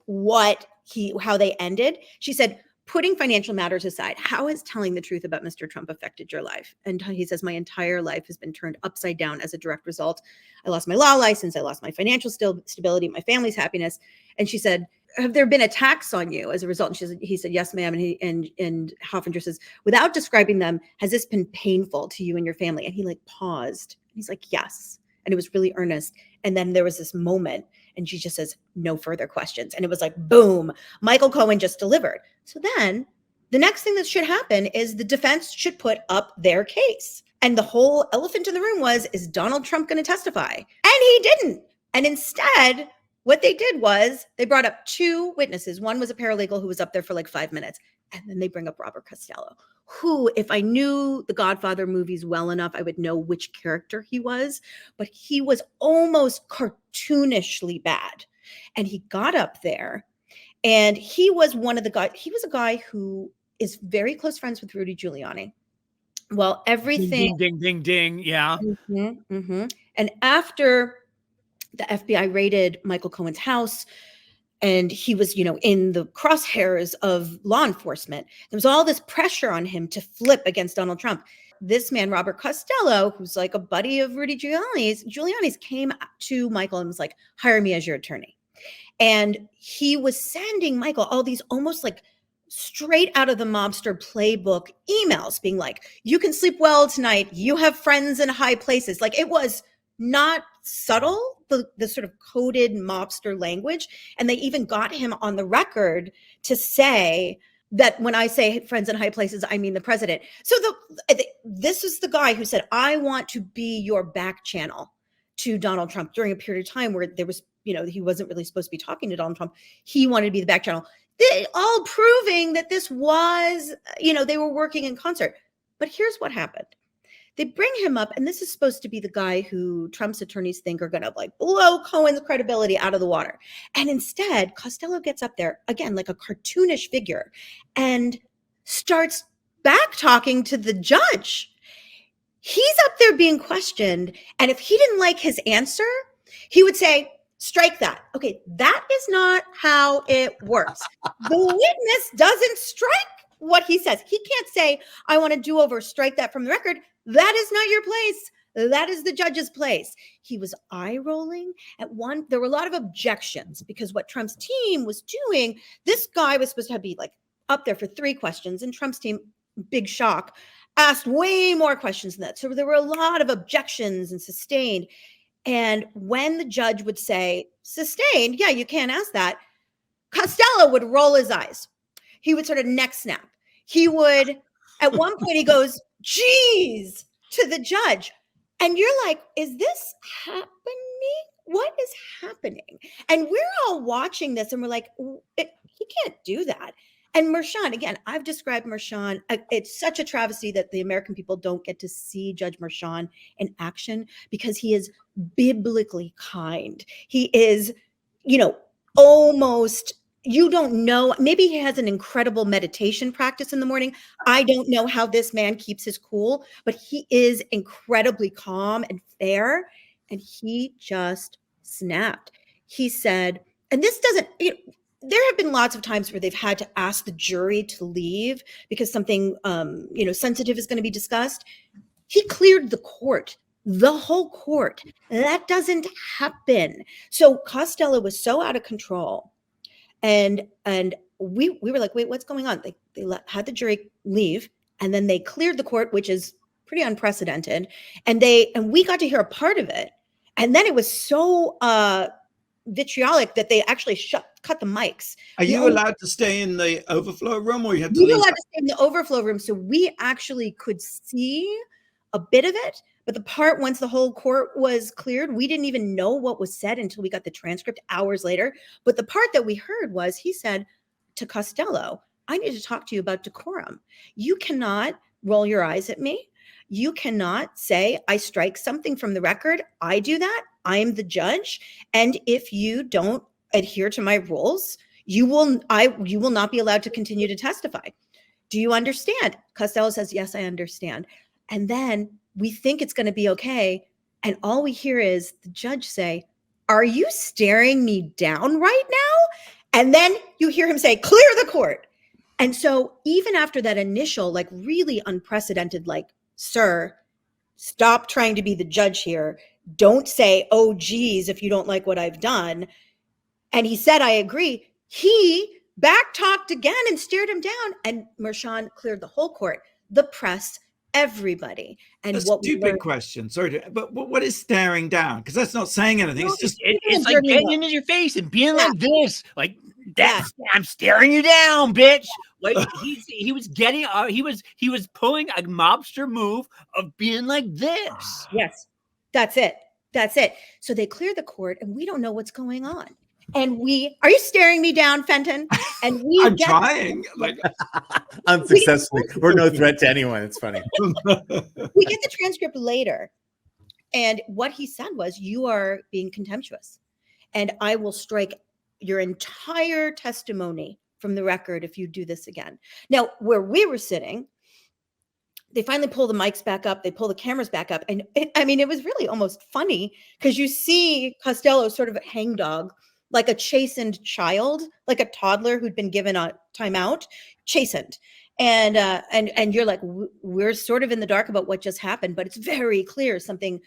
how they ended. She said, putting financial matters aside, how has telling the truth about Mr. Trump affected your life? And he says, my entire life has been turned upside down as a direct result. I lost my law license. I lost my financial stability, my family's happiness. And she said, have there been attacks on you as a result? And he said, yes, ma'am. And Hoffinger says, without describing them, has this been painful to you and your family? And he like paused. He's like, yes. And it was really earnest. And then there was this moment, and she just says, no further questions. And it was like, boom, Michael Cohen just delivered. So then the next thing that should happen is the defense should put up their case. And the whole elephant in the room was, is Donald Trump going to testify? And he didn't. And instead, what they did was they brought up two witnesses. One was a paralegal who was up there for like 5 minutes. And then they bring up Robert Costello, who, if I knew the Godfather movies well enough, I would know which character he was. But he was almost cartoonishly bad. And he got up there, and he was one of the guys. He was a guy who is very close friends with Rudy Giuliani. Well, everything. Ding, ding, ding, ding. Yeah. Mm-hmm, mm-hmm. And after the FBI raided Michael Cohen's house, and he was, in the crosshairs of law enforcement, there was all this pressure on him to flip against Donald Trump. This man, Robert Costello, who's like a buddy of Rudy Giuliani's, came to Michael and was like, hire me as your attorney. And he was sending Michael all these almost like straight out of the mobster playbook emails being like, you can sleep well tonight. You have friends in high places. Like, it was not subtle, the sort of coded mobster language. And they even got him on the record to say that when I say friends in high places, I mean the president. So this is the guy who said, I want to be your back channel to Donald Trump during a period of time where there was, he wasn't really supposed to be talking to Donald Trump. He wanted to be the back channel. They all proving that this was, they were working in concert. But here's what happened. They bring him up, and this is supposed to be the guy who Trump's attorneys think are going to like blow Cohen's credibility out of the water. And instead, Costello gets up there, again, like a cartoonish figure, and starts back talking to the judge. He's up there being questioned. And if he didn't like his answer, he would say, strike that. Okay, that is not how it works. The witness doesn't strike what he says. He can't say, I want to do over, strike that from the record. That is not your place. That is the judge's place. He was eye rolling at one. There were a lot of objections because what Trump's team was doing, this guy was supposed to be like up there for 3 questions, and Trump's team, big shock, asked way more questions than that. So there were a lot of objections and sustained. And when the judge would say, sustained, yeah, you can't ask that, Costello would roll his eyes. He would sort of neck snap. He would, at one point, he goes, geez, to the judge. And you're like, is this happening? What is happening? And we're all watching this and we're like, he can't do that. And Merchan, again, I've described Merchan. It's such a travesty that the American people don't get to see Judge Merchan in action because he is biblically kind. He is, almost, you don't know, maybe he has an incredible meditation practice in the morning. I don't know how this man keeps his cool, but he is incredibly calm and fair. And he just snapped. He said, and this doesn't, there have been lots of times where they've had to ask the jury to leave because something, sensitive is going to be discussed. He cleared the court, the whole court. That doesn't happen. So Costello was so out of control. And we were like, wait, what's going on? They had the jury leave, and then they cleared the court, which is pretty unprecedented. And we got to hear a part of it. And then it was so vitriolic that they actually cut the mics. Are you allowed to stay in the overflow room, or you have to leave? We were allowed to stay in the overflow room, so we actually could see a bit of it. But the part once the whole court was cleared, we didn't even know what was said until we got the transcript hours later. But the part that we heard was he said to Costello, I need to talk to you about decorum. You cannot roll your eyes at me. You cannot say I strike something from the record. I do that. I am the judge. And if you don't adhere to my rules, you will not be allowed to continue to testify. Do you understand? Costello says, yes, I understand. And then We think it's going to be okay. And all we hear is the judge say, "Are you staring me down right now?" And then you hear him say, "Clear the court." And so even after that initial, like really unprecedented, like, "Sir, stop trying to be the judge here. Don't say, 'Oh, geez,' if you don't like what I've done." And he said, "I agree." He backtalked again and stared him down. And Mershon cleared the whole court, the press, everybody. And A stupid question. Sorry, but what is staring down? Because that's not saying anything. It's just it's like getting into your face and being like this, like that. I'm staring you down, bitch. Like he was getting he was pulling a mobster move of being like this. Yes, that's it. That's it. So they clear the court, and we don't know what's going on. And are you staring me down, Fenton? And I'm trying, like unsuccessfully. We're no threat to anyone. It's funny. We get the transcript later, and what he said was, "You are being contemptuous, and I will strike your entire testimony from the record if you do this again." Now, where we were sitting, they finally pull the mics back up. They pull the cameras back up. And it was really almost funny because you see Costello sort of a hangdog, like a chastened child, like a toddler who'd been given a timeout, chastened. And you're like, we're sort of in the dark about what just happened, but it's very clear something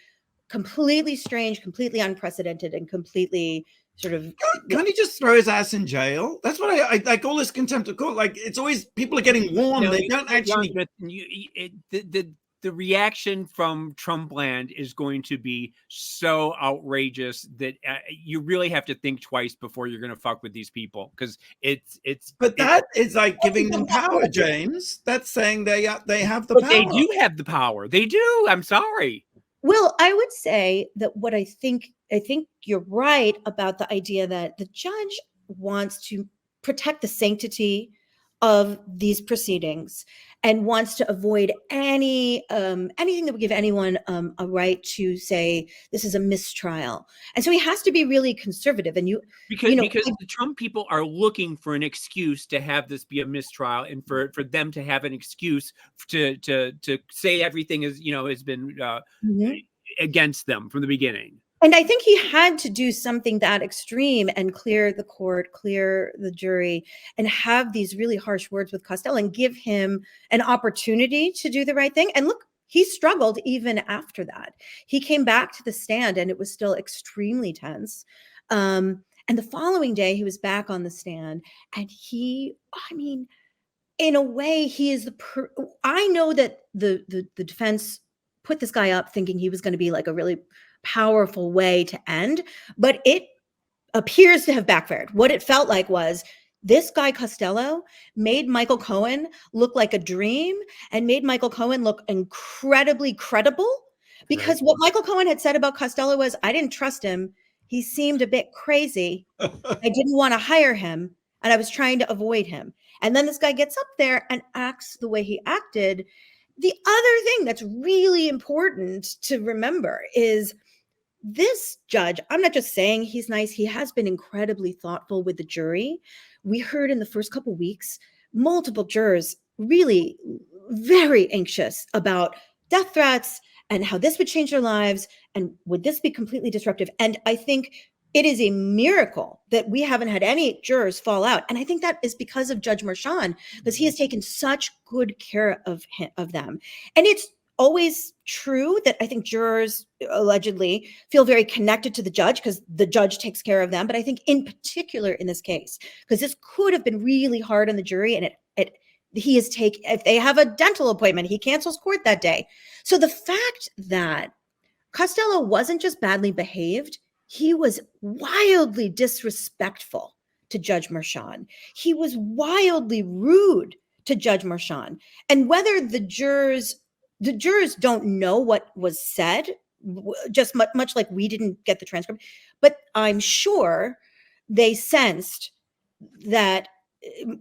completely strange, completely unprecedented, and completely sort of. Can't he just throw his ass in jail? That's what I like. All this contempt of court, like it's always people are getting warned. They don't actually. The reaction from Trump land is going to be so outrageous that you really have to think twice before you're going to fuck with these people, because it's. But that is like giving them power, James. That's saying they have the power. They do have the power. They do. I'm sorry. Well, I would say that what I think you're right about the idea that the judge wants to protect the sanctity of these proceedings and wants to avoid anything that would give anyone a right to say this is a mistrial. And so he has to be really conservative. And because the Trump people are looking for an excuse to have this be a mistrial, and for them to have an excuse to say everything is has been against them from the beginning. And I think he had to do something that extreme and clear the court, clear the jury, and have these really harsh words with Costello and give him an opportunity to do the right thing. And look, he struggled even after that. He came back to the stand and it was still extremely tense. And the following day he was back on the stand, and in a way, he is I know that the defense put this guy up thinking he was going to be like a really powerful way to end, but it appears to have backfired. What it felt like was this guy Costello made Michael Cohen look like a dream and made Michael Cohen look incredibly credible, because what Michael Cohen had said about Costello was, "I didn't trust him. He seemed a bit crazy. I didn't want to hire him, and I was trying to avoid him." And then this guy gets up there and acts the way he acted. The other thing that's really important to remember is this judge, I'm not just saying he's nice, he has been incredibly thoughtful with the jury. We heard in the first couple of weeks, multiple jurors really very anxious about death threats and how this would change their lives, and would this be completely disruptive? And I think it is a miracle that we haven't had any jurors fall out. And I think that is because of Judge Mershon, because he has taken such good care of them. And it's always true that I think jurors allegedly feel very connected to the judge because the judge takes care of them. But I think in particular in this case, because this could have been really hard on the jury, and if they have a dental appointment, he cancels court that day. So the fact that Costello wasn't just badly behaved, he was wildly disrespectful to Judge Mershon. He was wildly rude to Judge Mershon. And whether the jurors don't know what was said, just much like we didn't get the transcript, but I'm sure they sensed that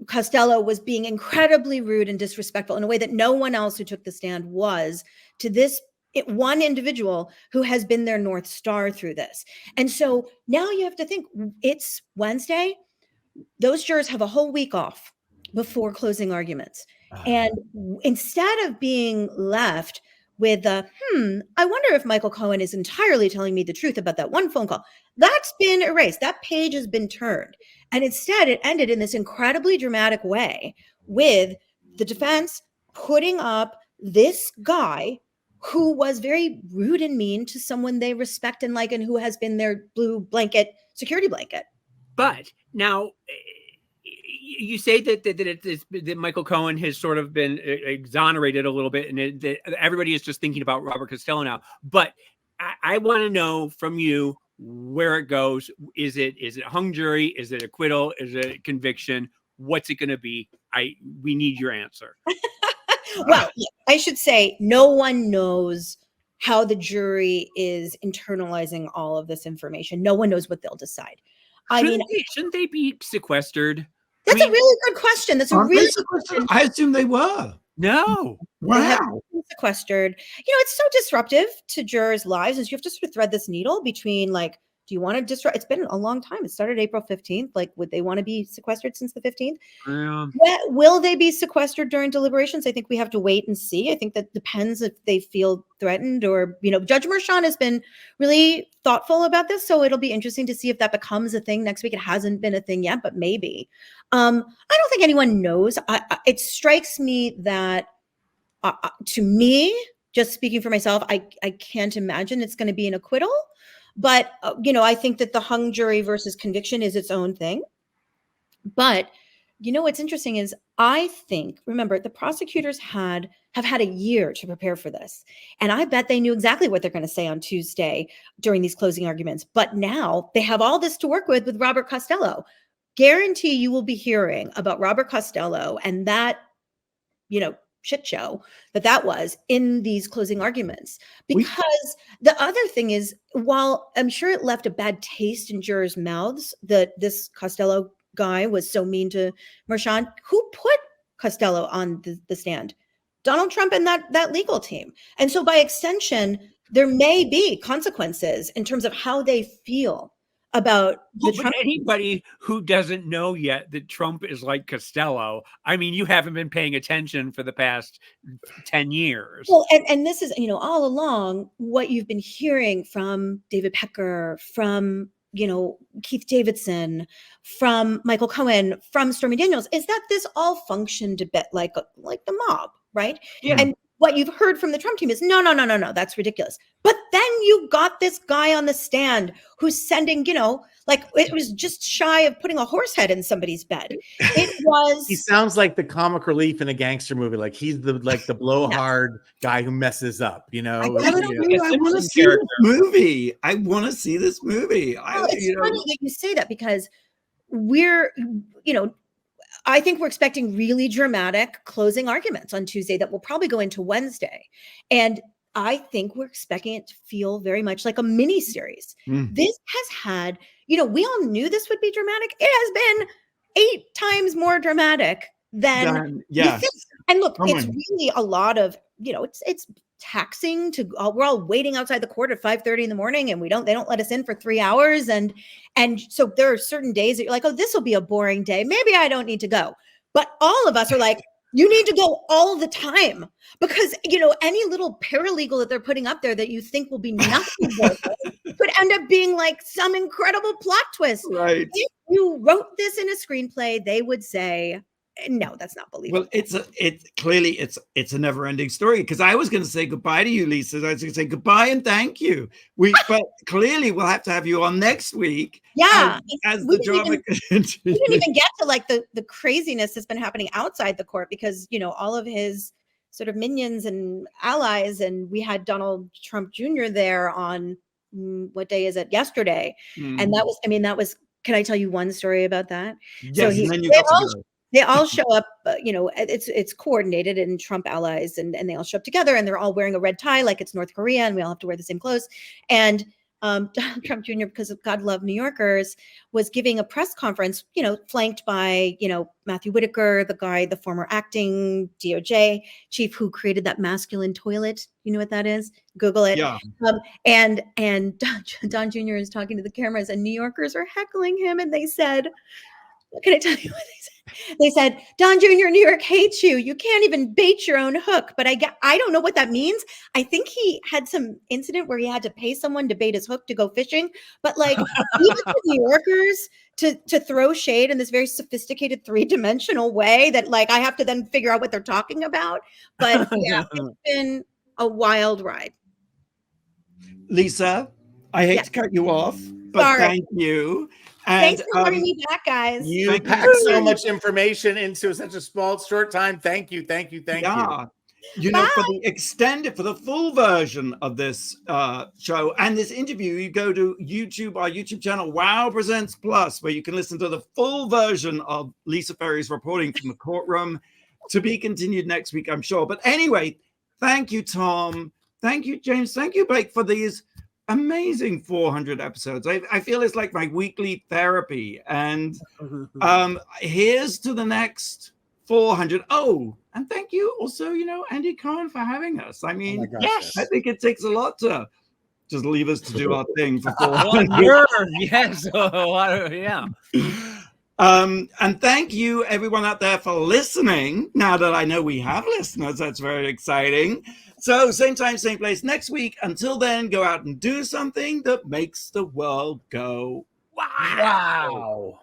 Costello was being incredibly rude and disrespectful in a way that no one else who took the stand was to this one individual who has been their North Star through this. And so now you have to think, it's Wednesday. Those jurors have a whole week off before closing arguments. And instead of being left with I wonder if Michael Cohen is entirely telling me the truth about that one phone call. That's been erased. That page has been turned. And instead, it ended in this incredibly dramatic way with the defense putting up this guy who was very rude and mean to someone they respect and like, and who has been their blue blanket, security blanket. But now, you say that Michael Cohen has sort of been exonerated a little bit, and that everybody is just thinking about Robert Costello now. But I want to know from you where it goes. Is it hung jury? Is it acquittal? Is it conviction? What's it going to be? We need your answer. Well, I should say no one knows how the jury is internalizing all of this information. No one knows what they'll decide. Shouldn't they be sequestered? That's a really good question. That's a really good question. I assume they were. No. They have Wow. been sequestered. It's so disruptive to jurors' lives, is you have to sort of thread this needle between like, do you want to disrupt? It's been a long time. It started April 15th. Like, would they want to be sequestered since the 15th? Will they be sequestered during deliberations? I think we have to wait and see. I think that depends if they feel threatened or, Judge Mershon has been really thoughtful about this. So it'll be interesting to see if that becomes a thing next week. It hasn't been a thing yet, but maybe. I don't think anyone knows. It strikes me that to me, just speaking for myself, I can't imagine it's going to be an acquittal. But, I think that the hung jury versus conviction is its own thing. But, what's interesting is I think, remember, the prosecutors have had a year to prepare for this. And I bet they knew exactly what they're going to say on Tuesday during these closing arguments. But now they have all this to work with Robert Costello. Guarantee you will be hearing about Robert Costello and that, shit show that was in these closing arguments. Because the other thing is, while I'm sure it left a bad taste in jurors' mouths that this Costello guy was so mean to Mershon, who put Costello on the stand? Donald Trump and that legal team. And so by extension, there may be consequences in terms of how they feel about the Trump. Anybody who doesn't know yet that Trump is like Costello, I mean, you haven't been paying attention for the past 10 years. Well, and this is, all along what you've been hearing from David Pecker, from, Keith Davidson, from Michael Cohen, from Stormy Daniels, is that this all functioned a bit like the mob, right? Yeah. And what you've heard from the Trump team is no, that's ridiculous. But then you got this guy on the stand who's sending, it was just shy of putting a horse head in somebody's bed. It was. He sounds like the comic relief in a gangster movie. Like he's the blowhard guy who messes up. I want to see this movie. I want to see this movie. It's funny that you say that because we're, I think we're expecting really dramatic closing arguments on Tuesday that will probably go into Wednesday. And I think we're expecting it to feel very much like a mini series. This has had, we all knew this would be dramatic. It has been 8 times more dramatic than yes. And look, it's really a lot of, it's taxing to we're all waiting outside the court at 5:30 in the morning and they don't let us in for 3 hours. And so there are certain days that you're like, oh, this will be a boring day. Maybe I don't need to go. But all of us are like, you need to go all the time because, any little paralegal that they're putting up there that you think will be nothing could end up being like some incredible plot twist. Right. If you wrote this in a screenplay, they would say, no, that's not believable. Well, it's a never-ending story because I was going to say goodbye to you, Lisa. I was going to say goodbye and thank you. But clearly we'll have to have you on next week. Yeah, as the drama continues. We didn't even get to like the craziness that's been happening outside the court because all of his sort of minions and allies, and we had Donald Trump Jr. there on what day is it? Yesterday, and that was. Can I tell you one story about that? Yes, so and then you have to go. They all show up, it's coordinated and Trump allies and they all show up together and they're all wearing a red tie like it's North Korea and we all have to wear the same clothes. And Donald Trump Jr., because of God love New Yorkers, was giving a press conference, flanked by, Matthew Whitaker, the former acting DOJ chief who created that masculine toilet. You know what that is? Google it. Yeah. And Don Jr. is talking to the cameras and New Yorkers are heckling him and they said, Can I tell you what they said? They said, Don Jr. New York hates you. You can't even bait your own hook. But I don't know what that means. I think he had some incident where he had to pay someone to bait his hook to go fishing. But like even the New Yorkers to throw shade in this very sophisticated 3-dimensional way that like I have to then figure out what they're talking about. But yeah, it's been a wild ride. Lisa, I hate to cut you off, but Sorry. thank you. And Thanks for having me back, guys. You packed so much information into such a short time. Thank you. Yeah. You know, for the full version of this show and this interview, you go to our YouTube channel, Wow Presents Plus, where you can listen to the full version of Lisa Ferri's reporting from the courtroom, to be continued next week, I'm sure. But anyway, thank you, Tom. Thank you, James. Thank you, Blake, for these amazing 400 episodes. I feel it's like my weekly therapy. And here's to the next 400. Oh, and thank you also, Andy Cohen, for having us. I mean, yes, I think it takes a lot to just leave us to do our thing for 400. Yes, yeah. And thank you, everyone out there, for listening. Now that I know we have listeners, that's very exciting. So same time, same place next week. Until then, go out and do something that makes the world go wow.